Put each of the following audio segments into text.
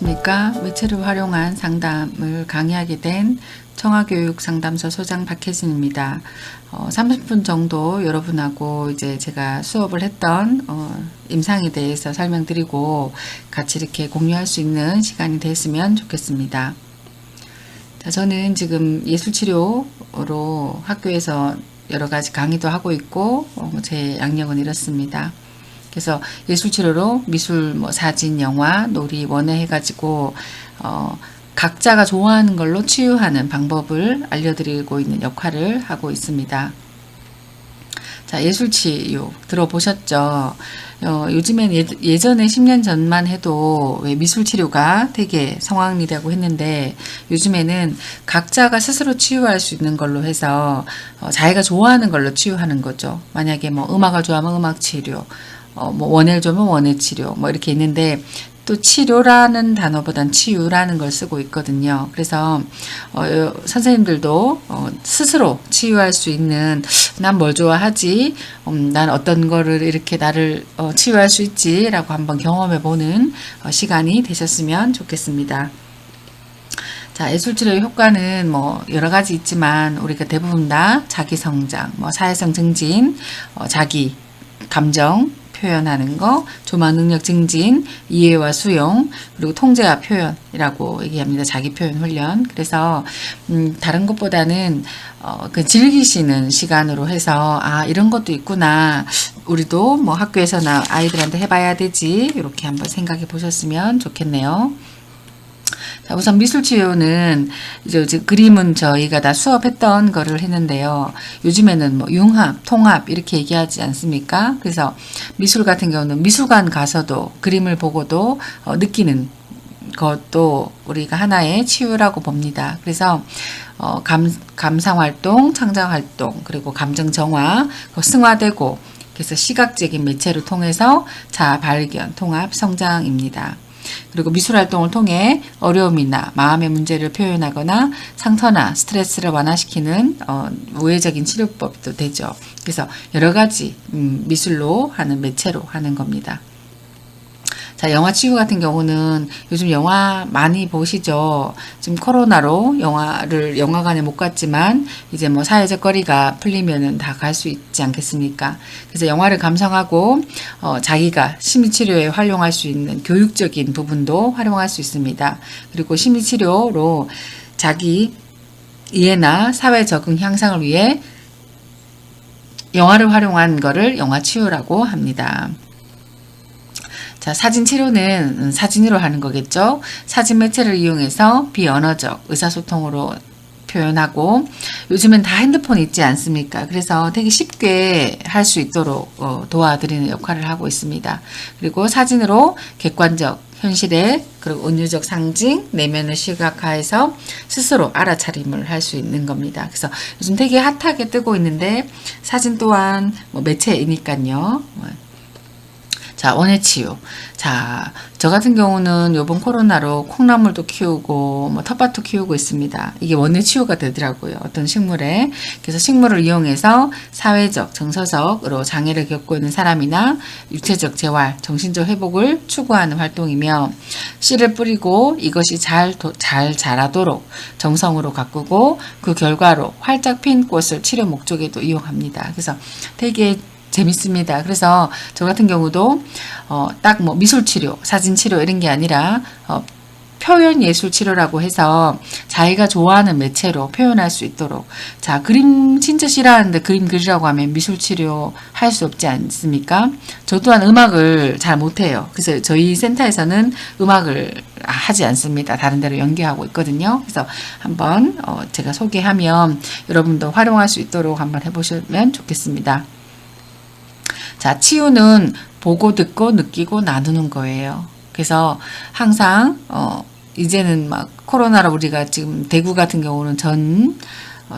안녕하십니까. 매체를 활용한 상담을 강의하게 된 청아교육상담소 소장 박혜진입니다. 30분 정도 여러분하고 이제 제가 수업을 했던 임상에 대해서 설명드리고 같이 이렇게 공유할 수 있는 시간이 됐으면 좋겠습니다. 자, 저는 지금 예술치료로 학교에서 여러 가지 강의도 하고 있고 제 양력은 이렇습니다. 그래서 예술치료로 미술, 사진, 영화, 놀이, 원예 해가지고 각자가 좋아하는 걸로 치유하는 방법을 알려드리고 있는 역할을 하고 있습니다. 자, 예술치유 들어보셨죠? 요즘엔 예전에 10년 전만 해도 왜 미술치료가 되게 성황리라고 했는데 요즘에는 각자가 스스로 치유할 수 있는 걸로 해서 자기가 좋아하는 걸로 치유하는 거죠. 만약에 음악을 좋아하면 음악치료, 원예를 좋아하면 원예치료, 이렇게 있는데 또 치료라는 단어보단 치유라는 걸 쓰고 있거든요. 그래서 선생님들도 스스로 치유할 수 있는 난 뭘 좋아하지? 난 어떤 거를 이렇게 나를 치유할 수 있지? 라고 한번 경험해보는 시간이 되셨으면 좋겠습니다. 자, 예술치료의 효과는 여러 가지 있지만 우리가 대부분 다 자기 성장, 사회성 증진, 자기 감정 표현하는 거, 조마 능력 증진, 이해와 수용, 그리고 통제와 표현이라고 얘기합니다. 자기 표현 훈련. 그래서 다른 것보다는 그 즐기시는 시간으로 해서 이런 것도 있구나. 우리도 학교에서나 아이들한테 해봐야 되지. 이렇게 한번 생각해 보셨으면 좋겠네요. 자, 우선 미술치료는 이제 그림은 저희가 다 수업했던 거를 했는데요. 요즘에는 융합, 통합 이렇게 얘기하지 않습니까? 그래서 미술 같은 경우는 미술관 가서도 그림을 보고도 느끼는 것도 우리가 하나의 치유라고 봅니다. 그래서 감상활동, 창작활동, 그리고 감정정화, 승화되고 그래서 시각적인 매체를 통해서 자아 발견, 통합, 성장입니다. 그리고 미술활동을 통해 어려움이나 마음의 문제를 표현하거나 상처나 스트레스를 완화시키는 우회적인 치료법도 되죠. 그래서 여러 가지 미술로 하는 매체로 하는 겁니다. 자, 영화 치유 같은 경우는 요즘 영화 많이 보시죠. 지금 코로나로 영화를 영화관에 못 갔지만 이제 사회적 거리가 풀리면은 다 갈 수 있지 않겠습니까? 그래서 영화를 감상하고 자기가 심리치료에 활용할 수 있는 교육적인 부분도 활용할 수 있습니다. 그리고 심리치료로 자기 이해나 사회 적응 향상을 위해 영화를 활용한 거를 영화 치유라고 합니다. 자, 사진 치료는 사진으로 하는 거겠죠. 사진 매체를 이용해서 비언어적 의사소통으로 표현하고 요즘엔 다 핸드폰 있지 않습니까? 그래서 되게 쉽게 할 수 있도록 도와드리는 역할을 하고 있습니다. 그리고 사진으로 객관적 현실의 그리고 은유적 상징, 내면을 시각화해서 스스로 알아차림을 할 수 있는 겁니다. 그래서 요즘 되게 핫하게 뜨고 있는데 사진 또한 매체이니까요. 자, 원예치유. 자, 저 같은 경우는 요번 코로나로 콩나물도 키우고 텃밭도 키우고 있습니다. 이게 원예치유가 되더라고요. 어떤 식물에. 그래서 식물을 이용해서 사회적, 정서적으로 장애를 겪고 있는 사람이나 육체적 재활, 정신적 회복을 추구하는 활동이며 씨를 뿌리고 이것이 잘 자라도록 정성으로 가꾸고 그 결과로 활짝 핀 꽃을 치료 목적에도 이용합니다. 그래서 되게 재밌습니다. 그래서 저 같은 경우도 딱 미술치료, 사진치료 이런 게 아니라 표현예술치료라고 해서 자기가 좋아하는 매체로 표현할 수 있도록 자, 그림 진짜 싫어하는데 그림 그리라고 하면 미술치료 할 수 없지 않습니까? 저 또한 음악을 잘 못해요. 그래서 저희 센터에서는 음악을 하지 않습니다. 다른 데로 연계하고 있거든요. 그래서 한번 제가 소개하면 여러분도 활용할 수 있도록 한번 해보시면 좋겠습니다. 자, 치유는 보고 듣고 느끼고 나누는 거예요. 그래서 항상 이제는 코로나로 우리가 지금 대구 같은 경우는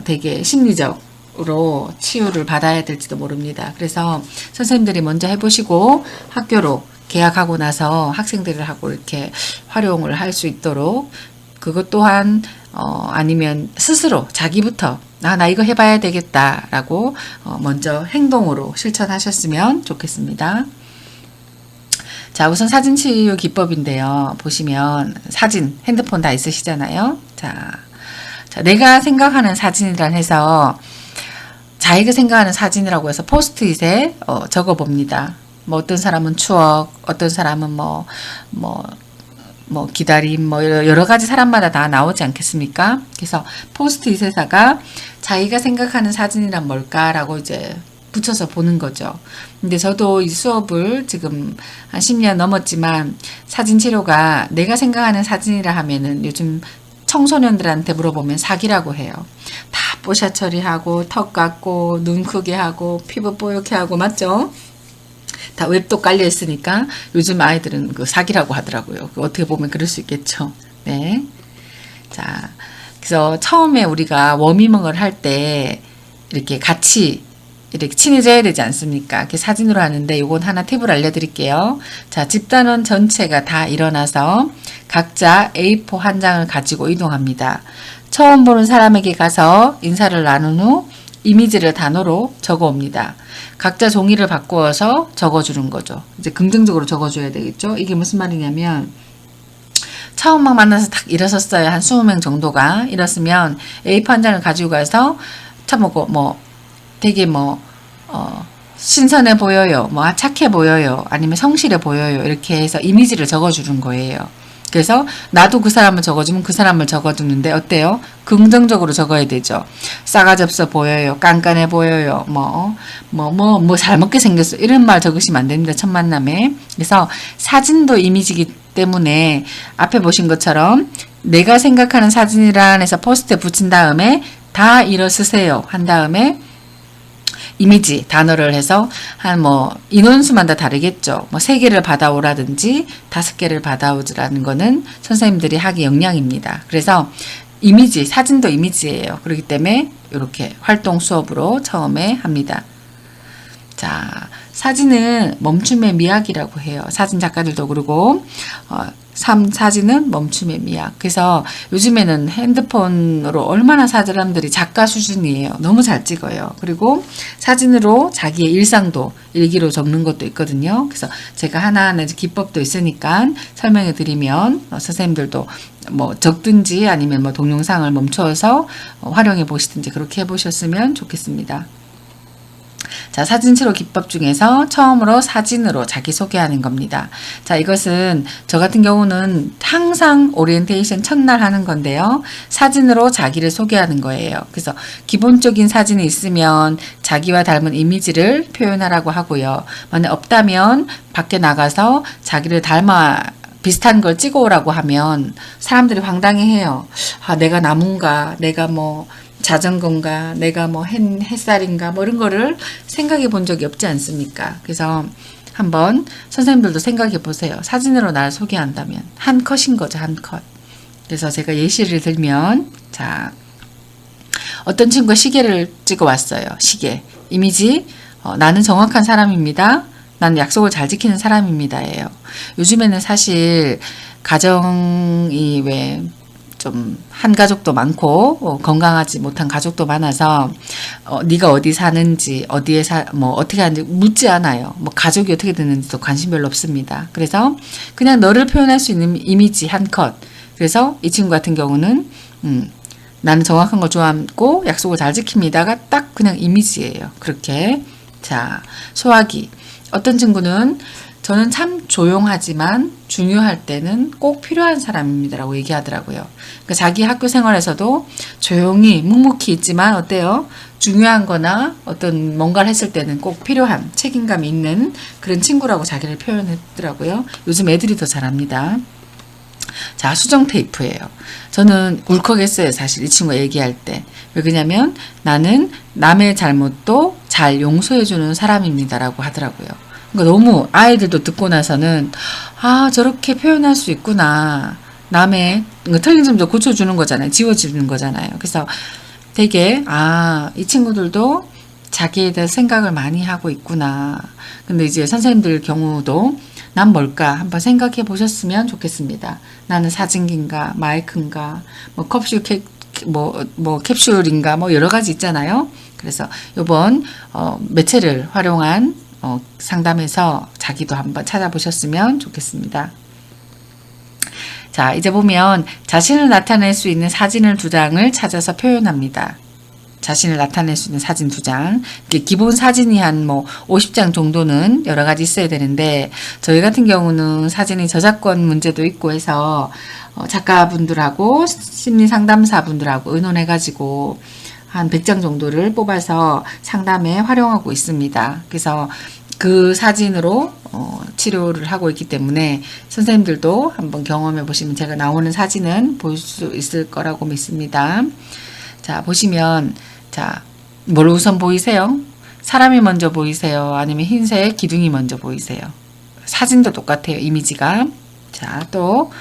되게 심리적으로 치유를 받아야 될지도 모릅니다. 그래서 선생님들이 먼저 해보시고 학교로 개학하고 나서 학생들하고 이렇게 활용을 할 수 있도록 그것 또한 아니면 스스로 자기부터 나 이거 해봐야 되겠다라고 먼저 행동으로 실천하셨으면 좋겠습니다. 자, 우선 사진 치유 기법인데요. 보시면 사진, 핸드폰 다 있으시잖아요. 자, 내가 생각하는 사진이란 해서 자기가 생각하는 사진이라고 해서 포스트잇에 적어 봅니다. 뭐 어떤 사람은 추억, 어떤 사람은 기다림, 여러 가지 사람마다 다 나오지 않겠습니까? 그래서 포스트잇에다가 자기가 생각하는 사진이란 뭘까라고 이제 붙여서 보는 거죠. 근데 저도 이 수업을 지금 한 10년 넘었지만 사진 치료가 내가 생각하는 사진이라 하면은 요즘 청소년들한테 물어보면 사기라고 해요. 다 뽀샤 처리하고 턱 깎고 눈 크게 하고 피부 뽀얗게 하고 맞죠? 다 웹도 깔려 있으니까 요즘 아이들은 그 사기라고 하더라고요. 어떻게 보면 그럴 수 있겠죠. 네. 자, 그래서 처음에 우리가 워밍업을 할 때 이렇게 같이 이렇게 친해져야 되지 않습니까? 이렇게 사진으로 하는데 요건 하나 팁을 알려드릴게요. 자, 집단원 전체가 다 일어나서 각자 A4 한 장을 가지고 이동합니다. 처음 보는 사람에게 가서 인사를 나눈 후 이미지를 단어로 적어 옵니다. 각자 종이를 바꾸어서 적어주는 거죠. 이제 긍정적으로 적어줘야 되겠죠. 이게 무슨 말이냐면 처음 막 만나서 딱 일어섰어요. 한 20명 정도가 일었으면 A4 한 장을 가지고 가서 참 되게 신선해 보여요. 착해 보여요. 아니면 성실해 보여요. 이렇게 해서 이미지를 적어주는 거예요. 그래서 나도 그 사람을 적어주면 그 사람을 적어두는데 어때요? 긍정적으로 적어야 되죠. 싸가지 없어 보여요. 깐깐해 보여요. 잘 먹게 생겼어. 이런 말 적으시면 안 됩니다. 첫 만남에. 그래서 사진도 이미지이기 때문에 앞에 보신 것처럼 내가 생각하는 사진이란 해서 포스트에 붙인 다음에 다 일어서세요. 한 다음에 이미지 단어를 해서 한 인원수만 다 다르겠죠. 3개를 받아오라든지 5개를 받아오라는 거는 선생님들이 하기 역량입니다. 그래서 이미지, 사진도 이미지예요. 그렇기 때문에 이렇게 활동 수업으로 처음에 합니다. 자, 사진은 멈춤의 미학이라고 해요. 사진 작가들도 그러고 사진은 멈춤의 미학. 그래서 요즘에는 핸드폰으로 얼마나 사람들이 작가 수준이에요. 너무 잘 찍어요. 그리고 사진으로 자기의 일상도 일기로 적는 것도 있거든요. 그래서 제가 하나하나 기법도 있으니까 설명해 드리면 선생님들도 적든지 아니면 동영상을 멈춰서 활용해 보시든지 그렇게 해 보셨으면 좋겠습니다. 자, 사진치료 기법 중에서 처음으로 사진으로 자기소개하는 겁니다. 자, 이것은 저 같은 경우는 항상 오리엔테이션 첫날 하는 건데요. 사진으로 자기를 소개하는 거예요. 그래서 기본적인 사진이 있으면 자기와 닮은 이미지를 표현하라고 하고요. 만약 없다면 밖에 나가서 자기를 닮아 비슷한 걸 찍어오라고 하면 사람들이 황당해해요. 아, 내가 나무인가, 내가 자전거인가, 내가 햇살인가, 이런 거를 생각해 본 적이 없지 않습니까? 그래서 한번 선생님들도 생각해 보세요. 사진으로 나를 소개한다면 한 컷인 거죠, 한 컷. 그래서 제가 예시를 들면, 자, 어떤 친구가 시계를 찍어 왔어요. 시계. 이미지, 나는 정확한 사람입니다. 나는 약속을 잘 지키는 사람입니다예요. 요즘에는 사실 가정이 좀 한 가족도 많고 건강하지 못한 가족도 많아서 네가 어디 사는지 어디에 어떻게 하는지 묻지 않아요. 가족이 어떻게 되는지도 관심 별로 없습니다. 그래서 그냥 너를 표현할 수 있는 이미지 한 컷. 그래서 이 친구 같은 경우는 나는 정확한 걸 좋아하고 약속을 잘 지킵니다가 딱 그냥 이미지예요. 그렇게. 자, 소화기. 어떤 친구는 저는 참 조용하지만 중요할 때는 꼭 필요한 사람입니다라고 얘기하더라고요. 그러니까 자기 학교 생활에서도 조용히 묵묵히 있지만 어때요? 중요한 거나 어떤 뭔가를 했을 때는 꼭 필요한 책임감이 있는 그런 친구라고 자기를 표현했더라고요. 요즘 애들이 더 잘합니다. 자, 수정 테이프예요. 저는 울컥했어요. 사실 이 친구가 얘기할 때. 왜 그러냐면 나는 남의 잘못도 잘 용서해주는 사람입니다라고 하더라고요. 그러니까 너무 아이들도 듣고 나서는 저렇게 표현할 수 있구나. 남의 틀린 점도 고쳐주는 거잖아요. 지워주는 거잖아요. 그래서 되게 이 친구들도 자기에 대해 생각을 많이 하고 있구나. 근데 이제 선생님들 경우도 난 뭘까 한번 생각해 보셨으면 좋겠습니다. 나는 사진기인가 마이크인가 캡슐인가 여러 가지 있잖아요. 그래서 이번 매체를 활용한 상담해서 자기도 한번 찾아보셨으면 좋겠습니다. 자, 이제 보면 자신을 나타낼 수 있는 사진을 2장을 찾아서 표현합니다. 자신을 나타낼 수 있는 사진 2장. 기본 사진이 한 50장 정도는 여러 가지 있어야 되는데, 저희 같은 경우는 사진이 저작권 문제도 있고 해서 작가분들하고 심리 상담사분들하고 의논해가지고 한 100장 정도를 뽑아서 상담에 활용하고 있습니다. 그래서 그 사진으로 치료를 하고 있기 때문에 선생님들도 한번 경험해 보시면 제가 나오는 사진은 볼 수 있을 거라고 믿습니다. 자, 보시면, 자, 뭘 우선 보이세요? 사람이 먼저 보이세요? 아니면 흰색 기둥이 먼저 보이세요? 사진도 똑같아요, 이미지가. 자, 또,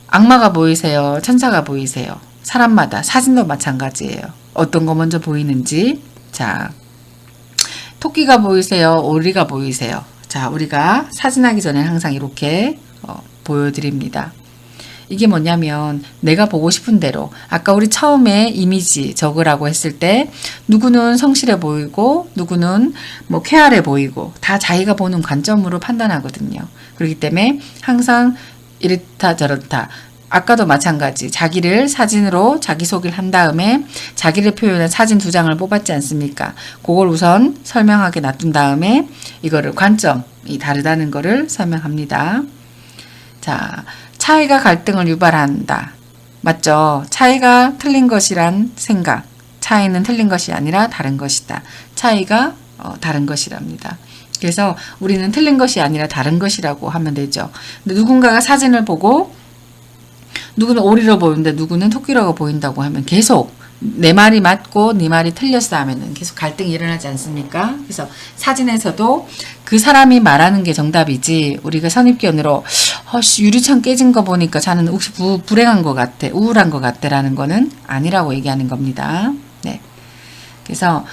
악마가 보이세요? 천사가 보이세요? 사람마다 사진도 마찬가지예요. 어떤 거 먼저 보이는지. 자, 토끼가 보이세요? 오리가 보이세요? 자, 우리가 사진하기 전에 항상 이렇게 보여드립니다. 이게 뭐냐면 내가 보고 싶은 대로, 아까 우리 처음에 이미지 적으라고 했을 때 누구는 성실해 보이고 누구는 쾌활해 보이고 다 자기가 보는 관점으로 판단하거든요. 그렇기 때문에 항상 이렇다 저렇다, 아까도 마찬가지 자기를 사진으로 자기소개를 한 다음에 자기를 표현한 사진 2장을 뽑았지 않습니까? 그걸 우선 설명하게 놔둔 다음에 이거를 관점이 다르다는 거를 설명합니다. 자, 차이가 갈등을 유발한다. 맞죠? 차이가 틀린 것이란 생각. 차이는 틀린 것이 아니라 다른 것이다. 차이가 다른 것이랍니다. 그래서 우리는 틀린 것이 아니라 다른 것이라고 하면 되죠. 근데 누군가가 사진을 보고 누구는 오리로 보이는데 누구는 토끼라고 보인다고 하면 계속 내 말이 맞고 네 말이 틀렸어 하면은 계속 갈등이 일어나지 않습니까? 그래서 사진에서도 그 사람이 말하는 게 정답이지, 우리가 선입견으로 유리창 깨진 거 보니까 자는 혹시 불행한 것 같아, 우울한 것 같아 라는 거는 아니라고 얘기하는 겁니다. 네. 그래서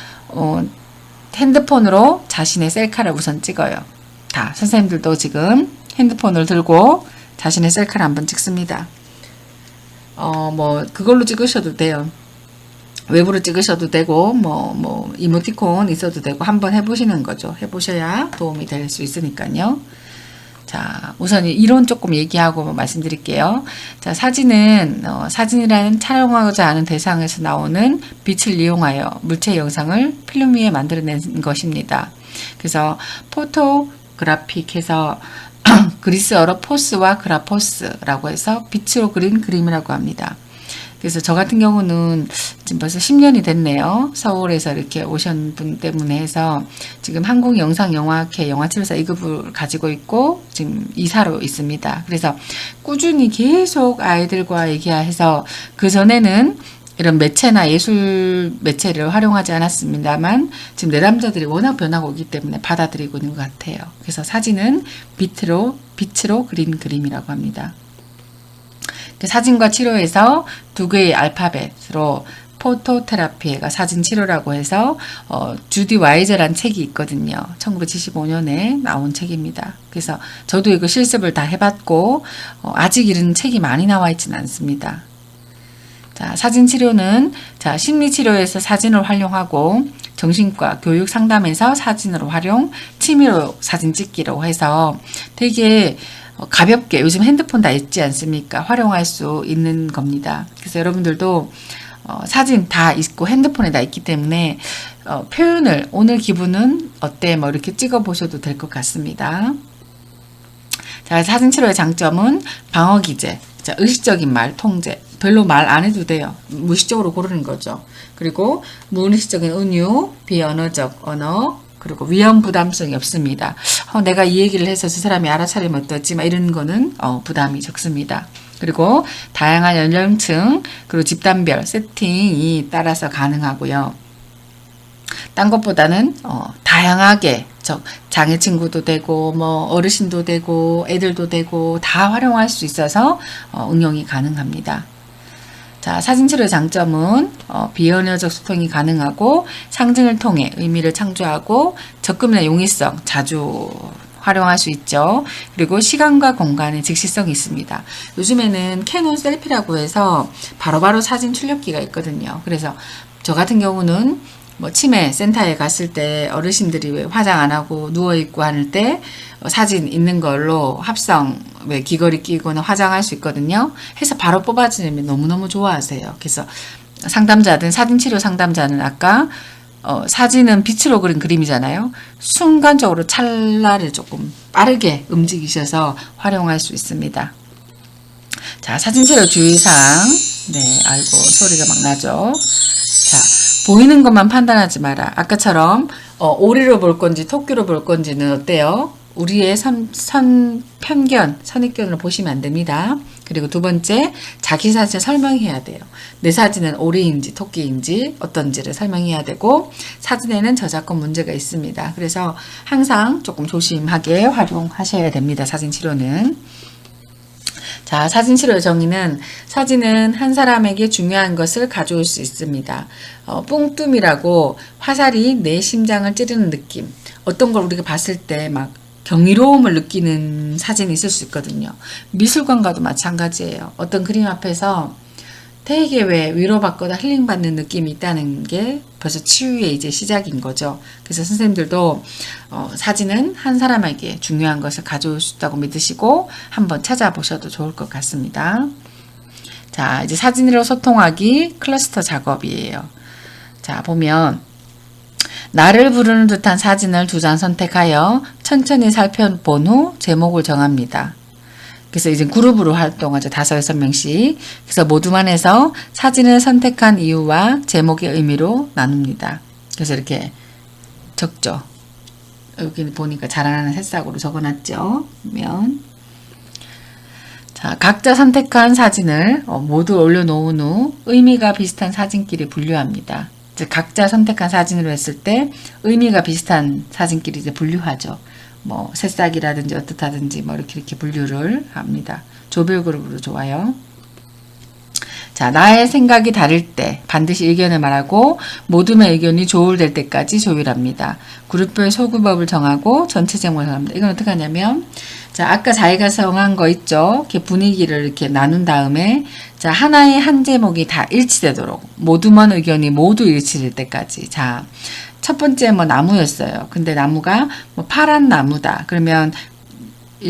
핸드폰으로 자신의 셀카를 우선 찍어요. 다 선생님들도 지금 핸드폰을 들고 자신의 셀카를 한번 찍습니다. 그걸로 찍으셔도 돼요. 외부로 찍으셔도 되고, 이모티콘 있어도 되고, 한번 해보시는 거죠. 해보셔야 도움이 될 수 있으니까요. 자, 우선 이론 조금 얘기하고 말씀드릴게요. 자, 사진은, 사진이라는 촬영하고자 하는 대상에서 나오는 빛을 이용하여 물체 영상을 필름 위에 만들어낸 것입니다. 그래서 포토그래픽해서 그리스어로 포스와 그라포스라고 해서 빛으로 그린 그림이라고 합니다. 그래서 저 같은 경우는 지금 벌써 10년이 됐네요. 서울에서 이렇게 오신 분 때문에 해서 지금 한국영상영화학회 영화치료사 2급을 가지고 있고 지금 이사로 있습니다. 그래서 꾸준히 계속 아이들과 얘기해서 그전에는 이런 매체나 예술 매체를 활용하지 않았습니다만 지금 내담자들이 워낙 변하고 있기 때문에 받아들이고 있는 것 같아요. 그래서 사진은 빛으로 그린 그림이라고 합니다. 사진과 치료에서 2개의 알파벳으로 포토테라피가 사진 치료라고 해서 주디 와이저란 책이 있거든요. 1975년에 나온 책입니다. 그래서 저도 이거 실습을 다 해봤고 아직 이런 책이 많이 나와 있지는 않습니다. 자, 사진 치료는 심리 치료에서 사진을 활용하고 정신과 교육 상담에서 사진으로 활용, 취미로 사진 찍기로 해서 되게 가볍게 요즘 핸드폰 다 있지 않습니까? 활용할 수 있는 겁니다. 그래서 여러분들도 사진 다 있고 핸드폰에 다 있기 때문에 표현을 오늘 기분은 어때? 이렇게 찍어 보셔도 될 것 같습니다. 자, 사진 치료의 장점은 방어 기제, 의식적인 말 통제. 별로 말 안 해도 돼요. 무의식적으로 고르는 거죠. 그리고 무의식적인 은유, 비언어적 언어, 그리고 위험 부담성이 없습니다. 내가 이 얘기를 해서 저 사람이 알아차리면 어떠지? 이런 거는 부담이 적습니다. 그리고 다양한 연령층, 그리고 집단별 세팅이 따라서 가능하고요. 딴 것보다는 다양하게 장애 친구도 되고 어르신도 되고 애들도 되고 다 활용할 수 있어서 응용이 가능합니다. 자, 사진치료의 장점은 비언어적 소통이 가능하고 상징을 통해 의미를 창조하고 접근이나 용이성 자주 활용할 수 있죠. 그리고 시간과 공간의 즉시성이 있습니다. 요즘에는 캐논 셀피라고 해서 바로바로 사진 출력기가 있거든요. 그래서 저 같은 경우는 뭐 치매 센터에 갔을 때 어르신들이 왜 화장 안 하고 누워 있고 할 때 사진 있는 걸로 합성 왜 귀걸이 끼고는 화장할 수 있거든요. 해서 바로 뽑아주면 너무너무 좋아하세요. 그래서 상담자든 사진치료 상담자는 아까 사진은 빛으로 그린 그림이잖아요. 순간적으로 찰나를 조금 빠르게 움직이셔서 활용할 수 있습니다. 자, 사진치료 주의사항. 네, 아이고 소리가 막 나죠. 자, 보이는 것만 판단하지 마라. 아까처럼 오리로 볼 건지 토끼로 볼 건지는 어때요? 우리의 편견, 선입견으로 보시면 안 됩니다. 그리고 두 번째, 자기 사진을 설명해야 돼요. 내 사진은 오리인지 토끼인지 어떤지를 설명해야 되고, 사진에는 저작권 문제가 있습니다. 그래서 항상 조금 조심하게 활용하셔야 됩니다. 사진 치료는. 자, 사진 치료의 정의는 사진은 한 사람에게 중요한 것을 가져올 수 있습니다. 뿡뜸이라고 화살이 내 심장을 찌르는 느낌. 어떤 걸 우리가 봤을 때 막 경이로움을 느끼는 사진이 있을 수 있거든요. 미술관과도 마찬가지예요. 어떤 그림 앞에서 되게 왜 위로받거나 힐링받는 느낌이 있다는 게 벌써 치유의 이제 시작인 거죠. 그래서 선생님들도 사진은 한 사람에게 중요한 것을 가져올 수 있다고 믿으시고 한번 찾아보셔도 좋을 것 같습니다. 자, 이제 사진으로 소통하기 클러스터 작업이에요. 자, 보면 나를 부르는 듯한 사진을 2장 선택하여 천천히 살펴본 후 제목을 정합니다. 그래서 이제 그룹으로 활동하죠. 5, 6명씩. 그래서 모두만에서 사진을 선택한 이유와 제목의 의미로 나눕니다. 그래서 이렇게 적죠. 여기 보니까 자라나는 새싹으로 적어놨죠. 그러면 자, 각자 선택한 사진을 모두 올려놓은 후 의미가 비슷한 사진끼리 분류합니다. 각자 선택한 사진으로 했을 때 의미가 비슷한 사진끼리 이제 분류하죠. 뭐 새싹이라든지 어떻다든지 뭐 이렇게 분류를 합니다. 조별 그룹으로 좋아요. 자, 나의 생각이 다를 때 반드시 의견을 말하고 모두의 의견이 조율될 때까지 조율합니다. 그룹별 소그룹을 정하고 전체 제목을 정합니다. 이건 어떻게 하냐면 자, 아까 자기가 정한 거 있죠. 이렇게 분위기를 이렇게 나눈 다음에 자, 하나의 한 제목이 다 일치되도록 모두만 의견이 모두 일치될 때까지. 자, 첫 번째 뭐 나무였어요. 근데 나무가 뭐 파란 나무다. 그러면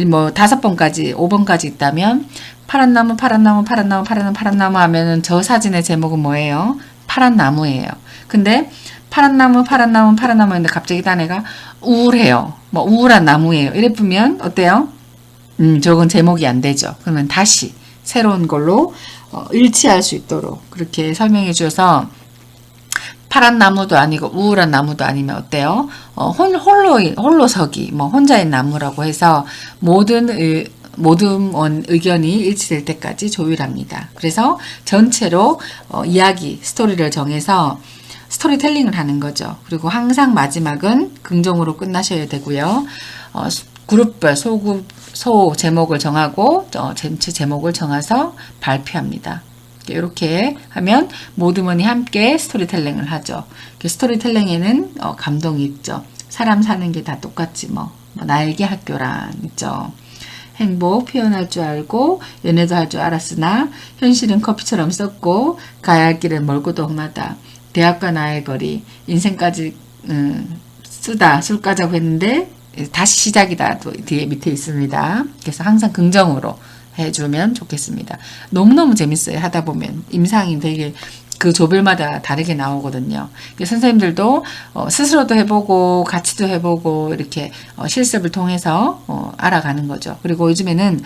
뭐 5번까지 5번까지 있다면 파란 나무, 파란 나무, 파란 나무, 파란 나무, 파란 나무 하면은 저 사진의 제목은 뭐예요? 파란 나무예요. 근데 파란 나무, 파란 나무, 파란 나무인데 갑자기 딴 애가 우울해요. 뭐 우울한 나무예요. 이래 보면 어때요? 저건 제목이 안 되죠. 그러면 다시 새로운 걸로 일치할 수 있도록 그렇게 설명해 주셔서 파란 나무도 아니고 우울한 나무도 아니면 어때요? 홀로서기, 뭐 혼자인 나무라고 해서 모든 의견이 일치될 때까지 조율합니다. 그래서 전체로 이야기, 스토리를 정해서 스토리텔링을 하는 거죠. 그리고 항상 마지막은 긍정으로 끝나셔야 되고요. 그룹별, 소 제목을 정하고 전체 제목을 정해서 발표합니다. 이렇게 하면 모두만이 함께 스토리텔링을 하죠. 스토리텔링에는 감동이 있죠. 사람 사는 게 다 똑같지 뭐 나에게 학교란 있죠. 행복 표현할 줄 알고 연애도 할 줄 알았으나 현실은 커피처럼 썩고 가야 할 길은 멀고도 험하다. 대학과 나의 거리 인생까지 쓰다 술 까자고 했는데 다시 시작이다. 또 뒤에 밑에 있습니다. 그래서 항상 긍정으로 해주면 좋겠습니다. 너무너무 재밌어요. 하다 보면 임상이 되게 그 조별마다 다르게 나오거든요. 선생님들도 스스로도 해보고 같이도 해보고 이렇게 실습을 통해서 알아가는 거죠. 그리고 요즘에는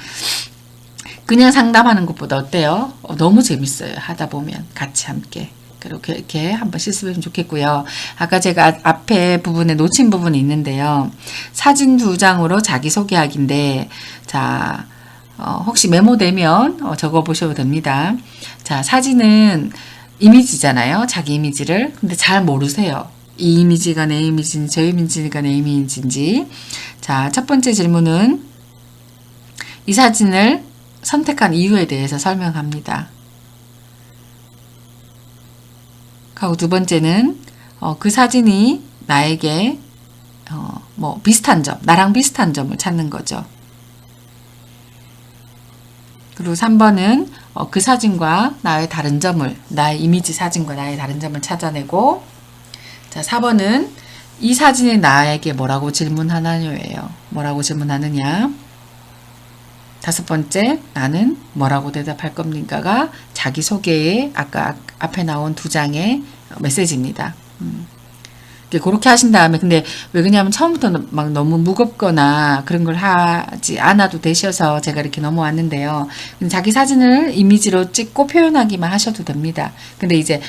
그냥 상담하는 것보다 어때요? 너무 재밌어요. 하다 보면 같이 함께. 이렇게 한번 실습하면 좋겠고요. 아까 제가 앞에 부분에 놓친 부분이 있는데요. 사진 2장으로 자기소개하기인데 자 혹시 메모되면 적어보셔도 됩니다. 자, 사진은 이미지잖아요. 자기 이미지를. 근데 잘 모르세요. 이 이미지가 내 이미지인지 저 이미지가 내 이미지인지. 자, 첫 번째 질문은 이 사진을 선택한 이유에 대해서 설명합니다. 하고 두 번째는 그 사진이 나에게 뭐 비슷한 점, 나랑 비슷한 점을 찾는 거죠. 그리고 3번은 그 사진과 나의 다른 점을, 나의 이미지 사진과 나의 다른 점을 찾아내고 자, 4번은 이 사진이 나에게 뭐라고 질문하나요예요. 뭐라고 질문하느냐. 5번째, 나는 뭐라고 대답할 겁니까가 자기소개의 아까 앞에 나온 2장의 메시지입니다. 그렇게 하신 다음에, 근데 왜 그러냐면 처음부터 막 너무 무겁거나 그런 걸 하지 않아도 되셔서 제가 이렇게 넘어왔는데요. 자기 사진을 이미지로 찍고 표현하기만 하셔도 됩니다. 근데 이제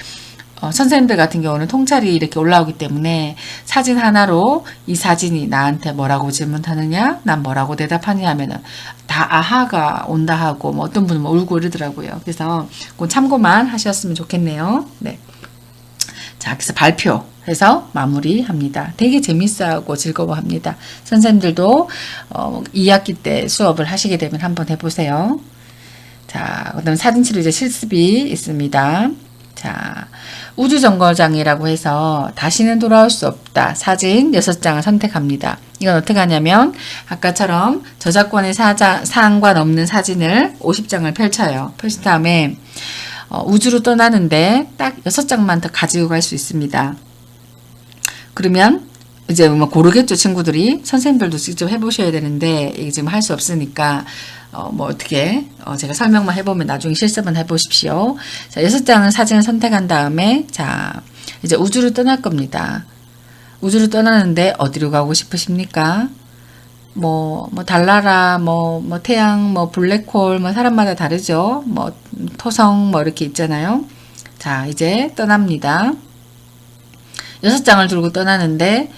선생님들 같은 경우는 통찰이 이렇게 올라오기 때문에 사진 하나로 이 사진이 나한테 뭐라고 질문하느냐, 난 뭐라고 대답하느냐 하면은 다 아하가 온다 하고, 뭐 어떤 분은 뭐 울고 이러더라고요. 그래서 그건 참고만 하셨으면 좋겠네요. 네. 자, 그래서 발표해서 마무리합니다. 되게 재밌어하고 즐거워합니다. 선생님들도 2학기 때 수업을 하시게 되면 한번 해보세요. 자, 그다음 사진치료 이제 실습이 있습니다. 자, 우주정거장이라고 해서 다시는 돌아올 수 없다. 사진 6장을 선택합니다. 이건 어떻게 하냐면 아까처럼 저작권의 상관없는 사진을 50장을 펼쳐요. 펼친 다음에 우주로 떠나는데 딱 6장만 더 가지고 갈 수 있습니다. 그러면 이제 뭐 고르겠죠, 친구들이. 선생님들도 직접 해보셔야 되는데 이게 지금 할 수 없으니까 뭐 어떻게 제가 설명만 해보면 나중에 실습은 해보십시오. 자, 6장은 사진을 선택한 다음에 자, 이제 우주로 떠날 겁니다. 우주로 떠나는데 어디로 가고 싶으십니까? 뭐 달나라, 뭐 태양, 뭐 블랙홀, 뭐 사람마다 다르죠. 뭐 토성, 뭐 이렇게 있잖아요. 자, 이제 떠납니다. 6장을 들고 떠나는데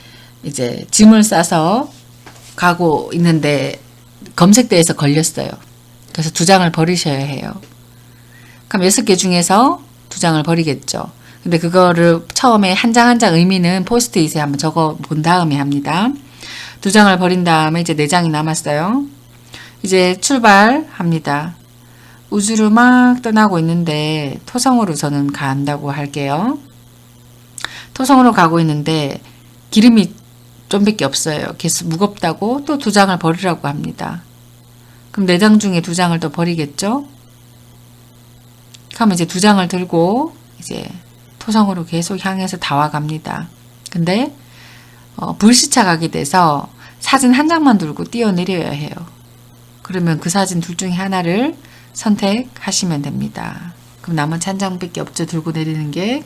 이제 짐을 싸서 가고 있는데 검색대에서 걸렸어요. 그래서 2장을 버리셔야 해요. 그럼 6개 중에서 2장을 버리겠죠. 근데 그거를 처음에 한 장 한 장 의미는 포스트잇에 한번 적어 본 다음에 합니다. 2장을 버린 다음에 이제 4장이 남았어요. 이제 출발합니다. 우주로 막 떠나고 있는데 토성으로 저는 간다고 할게요. 토성으로 가고 있는데 기름이 좀밖에 없어요. 계속 무겁다고 또 2장을 버리라고 합니다. 그럼 4장 중에 2장을 또 버리겠죠? 그러면 이제 2장을 들고 이제 토성으로 계속 향해서 다 와갑니다. 근데 불시착하게 돼서 사진 한 장만 들고 뛰어내려야 해요. 그러면 그 사진 둘 중에 하나를 선택하시면 됩니다. 그럼 나머지 한 장밖에 없죠. 들고 내리는 게.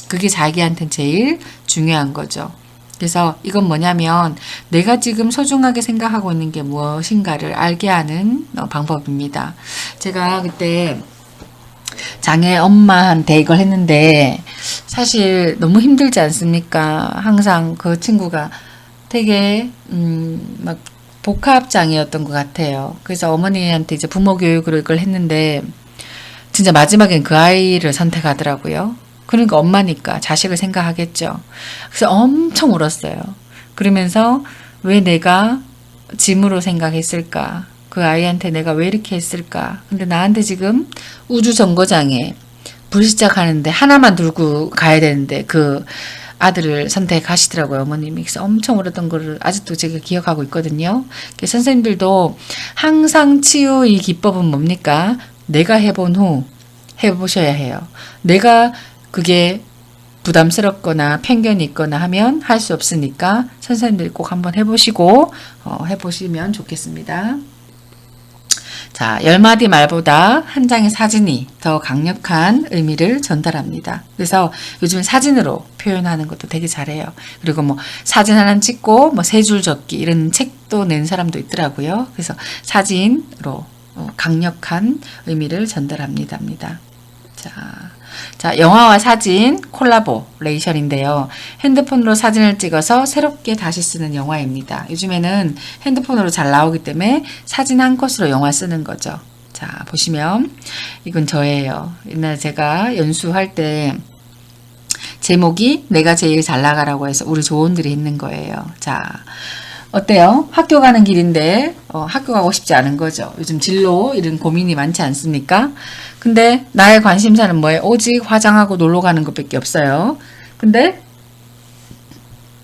그게 자기한테는 제일 중요한 거죠. 그래서 이건 뭐냐면 내가 지금 소중하게 생각하고 있는 게 무엇인가를 알게 하는 방법입니다. 제가 그때 장애 엄마한테 이걸 했는데 사실 너무 힘들지 않습니까? 항상 그 친구가 되게 막 복합장애였던 것 같아요. 그래서 어머니한테 이제 부모 교육으로 이걸 했는데 진짜 마지막엔 그 아이를 선택하더라고요. 그러니까 엄마니까 자식을 생각하겠죠. 그래서 엄청 울었어요. 그러면서 왜 내가 짐으로 생각했을까? 그 아이한테 내가 왜 이렇게 했을까? 근데 나한테 지금 우주정거장에 불시착하는데 하나만 들고 가야 되는데 그 아들을 선택하시더라고요, 어머님이. 그래서 엄청 울었던 거를 아직도 제가 기억하고 있거든요. 선생님들도 항상 치유의 기법은 뭡니까? 내가 해본 후 해보셔야 해요. 내가 그게 부담스럽거나 편견이 있거나 하면 할 수 없으니까 선생님들이 꼭 한번 해보시고 해보시면 좋겠습니다. 자, 10마디 말보다 한 장의 사진이 더 강력한 의미를 전달합니다. 그래서 요즘 사진으로 표현하는 것도 되게 잘해요. 그리고 뭐 사진 하나 찍고 뭐 3줄 적기 이런 책도 낸 사람도 있더라고요. 그래서 사진으로 강력한 의미를 전달합니다. 자, 영화와 사진 콜라보레이션인데요. 핸드폰으로 사진을 찍어서 새롭게 다시 쓰는 영화입니다. 요즘에는 핸드폰으로 잘 나오기 때문에 사진 한 컷으로 영화 쓰는 거죠. 자, 보시면 이건 저예요. 옛날에 제가 연수할 때 제목이 내가 제일 잘 나가라고 해서 우리 조원들이 했는 거예요. 자, 어때요? 학교 가는 길인데 학교 가고 싶지 않은 거죠. 요즘 진로 이런 고민이 많지 않습니까? 근데 나의 관심사는 뭐예요? 오직 화장하고 놀러 가는 것밖에 없어요. 근데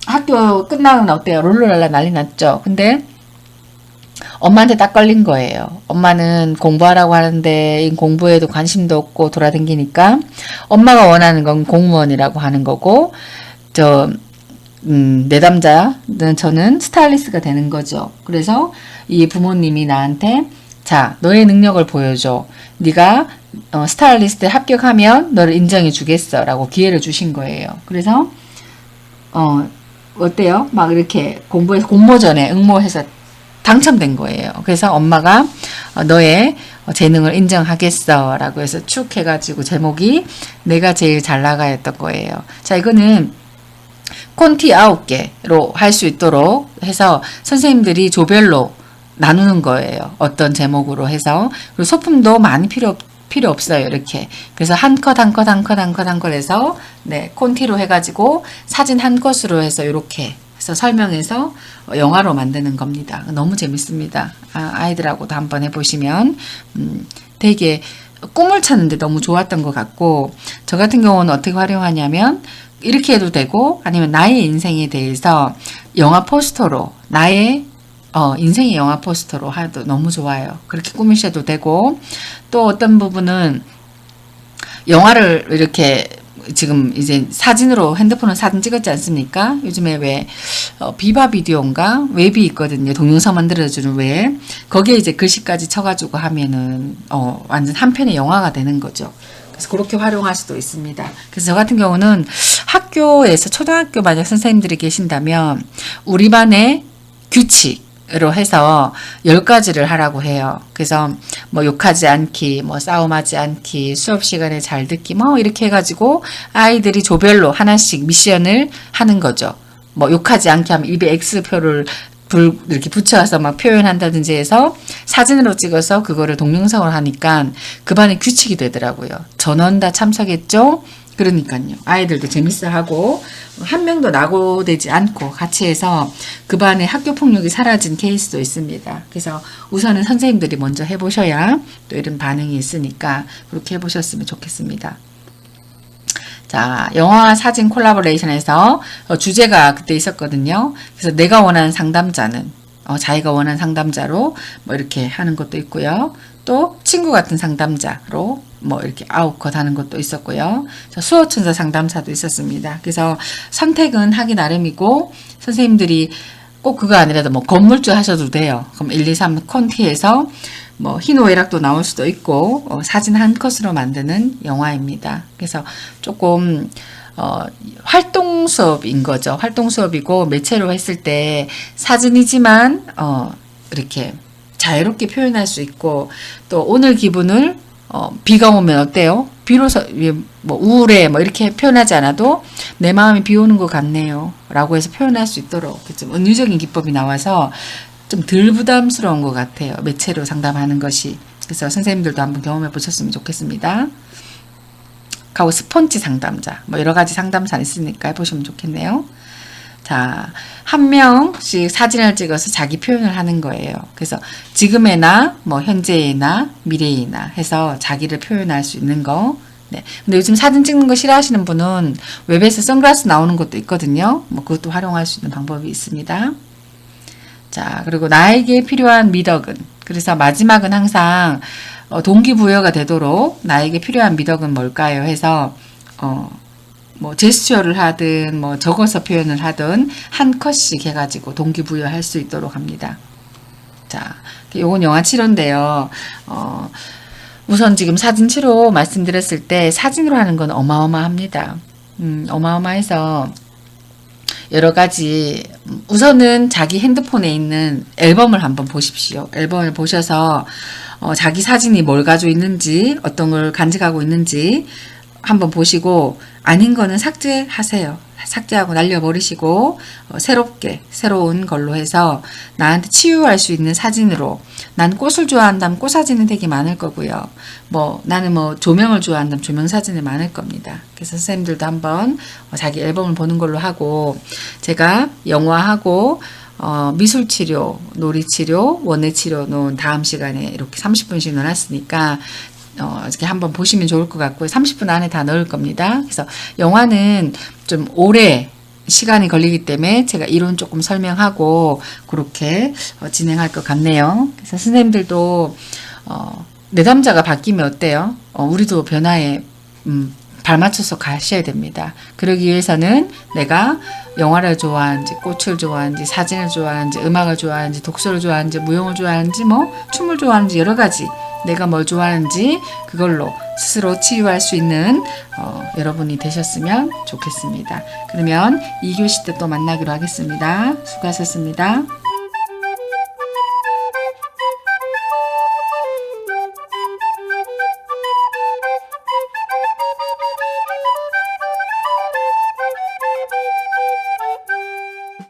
학교 끝나면 어때요? 롤러랄라 난리 났죠. 근데 엄마한테 딱 걸린 거예요. 엄마는 공부하라고 하는데 공부에도 관심도 없고 돌아다니니까 엄마가 원하는 건 공무원이라고 하는 거고 저 내담자는 저는 스타일리스트가 되는 거죠. 그래서 이 부모님이 나한테 자, 너의 능력을 보여줘. 네가 스타일리스트에 합격하면 너를 인정해 주겠어 라고 기회를 주신 거예요. 그래서 어때요? 막 이렇게 공부해서 공모전에 응모해서 당첨된 거예요. 그래서 엄마가 너의 재능을 인정하겠어 라고 해서 쭉 해가지고 제목이 내가 제일 잘 나가였던 거예요. 자, 이거는 콘티 9개로 할 수 있도록 해서 선생님들이 조별로 나누는 거예요. 어떤 제목으로 해서. 그리고 소품도 많이 필요 없어요. 이렇게. 그래서 한 컷 해서, 네, 콘티로 해가지고 사진 한 컷으로 해서 이렇게 해서 설명해서 영화로 만드는 겁니다. 너무 재밌습니다. 아이들하고도 한번 해보시면, 되게 꿈을 찾는데 너무 좋았던 것 같고, 저 같은 경우는 어떻게 활용하냐면, 이렇게 해도 되고, 아니면 나의 인생에 대해서 영화 포스터로, 나의 인생의 영화 포스터로 하도 너무 좋아요. 그렇게 꾸미셔도 되고, 또 어떤 부분은 영화를 이렇게 지금 이제 사진으로 핸드폰으로 사진 찍었지 않습니까? 요즘에 왜 비바 비디오인가 웹이 있거든요. 동영상 만들어주는 웹. 거기에 이제 글씨까지 쳐가지고 하면은 완전 한 편의 영화가 되는 거죠. 그래서 그렇게 활용할 수도 있습니다. 그래서 저 같은 경우는 학교에서 초등학교 만약 선생님들이 계신다면 우리 반의 규칙으로 해서 10가지를 하라고 해요. 그래서 뭐 욕하지 않기, 뭐 싸움하지 않기, 수업 시간에 잘 듣기, 뭐 이렇게 해가지고 아이들이 조별로 하나씩 미션을 하는 거죠. 뭐 욕하지 않게 하면 입에 X표를 이렇게 붙여서 막 표현한다든지 해서 사진으로 찍어서 그거를 동영상으로 하니까 그 반의 규칙이 되더라고요. 전원 다 참석했죠? 그러니까요. 아이들도 재밌어하고 한 명도 낙오되지 않고 같이 해서 그 반에 학교 폭력이 사라진 케이스도 있습니다. 그래서 우선은 선생님들이 먼저 해보셔야 또 이런 반응이 있으니까 그렇게 해보셨으면 좋겠습니다. 자, 영화 사진 콜라보레이션에서 주제가 그때 있었거든요. 그래서 내가 원하는 상담자는 자기가 원하는 상담자로 뭐 이렇게 하는 것도 있고요. 또 친구 같은 상담자로 뭐 이렇게 9컷 하는 것도 있었고요. 수호천사 상담사도 있었습니다. 그래서 선택은 하기 나름이고 선생님들이 꼭 그거 아니라도 뭐 건물주 하셔도 돼요. 그럼 1, 2, 3 콘티에서 뭐 희노애락도 나올 수도 있고 사진 한 컷으로 만드는 영화입니다. 그래서 조금 활동 수업인 거죠. 활동 수업이고 매체로 했을 때 사진이지만 이렇게 자유롭게 표현할 수 있고 또 오늘 기분을 비가 오면 어때요? 비로소 뭐 우울해 뭐 이렇게 표현하지 않아도 내 마음이 비 오는 것 같네요 라고 해서 표현할 수 있도록 좀 은유적인 기법이 나와서 좀 덜 부담스러운 것 같아요. 매체로 상담하는 것이. 그래서 선생님들도 한번 경험해 보셨으면 좋겠습니다. 가고 스폰지 상담자 뭐 여러 가지 상담사 있으니까 해보시면 좋겠네요. 자, 한 명씩 사진을 찍어서 자기 표현을 하는 거예요. 그래서 지금의 나, 뭐 현재의 나, 미래의 나 해서 자기를 표현할 수 있는 거. 네. 근데 요즘 사진 찍는 거 싫어하시는 분은 웹에서 선글라스 나오는 것도 있거든요. 뭐 그것도 활용할 수 있는 방법이 있습니다. 자, 그리고 나에게 필요한 미덕은. 그래서 마지막은 항상 동기부여가 되도록 나에게 필요한 미덕은 뭘까요? 해서 뭐 제스처를 하든 뭐 적어서 표현을 하든 한 컷씩 해가지고 동기부여할 수 있도록 합니다. 자, 요건 영화 치료인데요. 우선 지금 사진 치료 말씀드렸을 때 사진으로 하는 건 어마어마합니다. 어마어마해서 여러 가지 우선은 자기 핸드폰에 있는 앨범을 한번 보십시오. 앨범을 보셔서 자기 사진이 뭘 가지고 있는지 어떤 걸 간직하고 있는지 한번 보시고 아닌 거는 삭제하세요. 삭제하고 날려버리시고 새로운 걸로 해서 나한테 치유할 수 있는 사진으로 난 꽃을 좋아한다면 꽃 사진은 되게 많을 거고요. 뭐 나는 뭐 조명을 좋아한다면 조명 사진이 많을 겁니다. 그래서 선생님들도 한번 자기 앨범을 보는 걸로 하고 제가 영화하고 미술치료, 놀이치료, 원예치료는 다음 시간에 이렇게 30분씩 넣어놨으니까 이렇게 한번 보시면 좋을 것 같고요. 30분 안에 다 넣을 겁니다. 그래서 영화는 좀 오래 시간이 걸리기 때문에 제가 이론 조금 설명하고 그렇게 진행할 것 같네요. 그래서 선생님들도 내담자가 바뀌면 어때요? 우리도 변화에 발맞춰서 가셔야 됩니다. 그러기 위해서는 내가 영화를 좋아하는지, 꽃을 좋아하는지, 사진을 좋아하는지, 음악을 좋아하는지, 독서를 좋아하는지, 무용을 좋아하는지, 뭐 춤을 좋아하는지 여러 가지 내가 뭘 좋아하는지 그걸로 스스로 치유할 수 있는 여러분이 되셨으면 좋겠습니다. 그러면 2교시 때 또 만나기로 하겠습니다. 수고하셨습니다.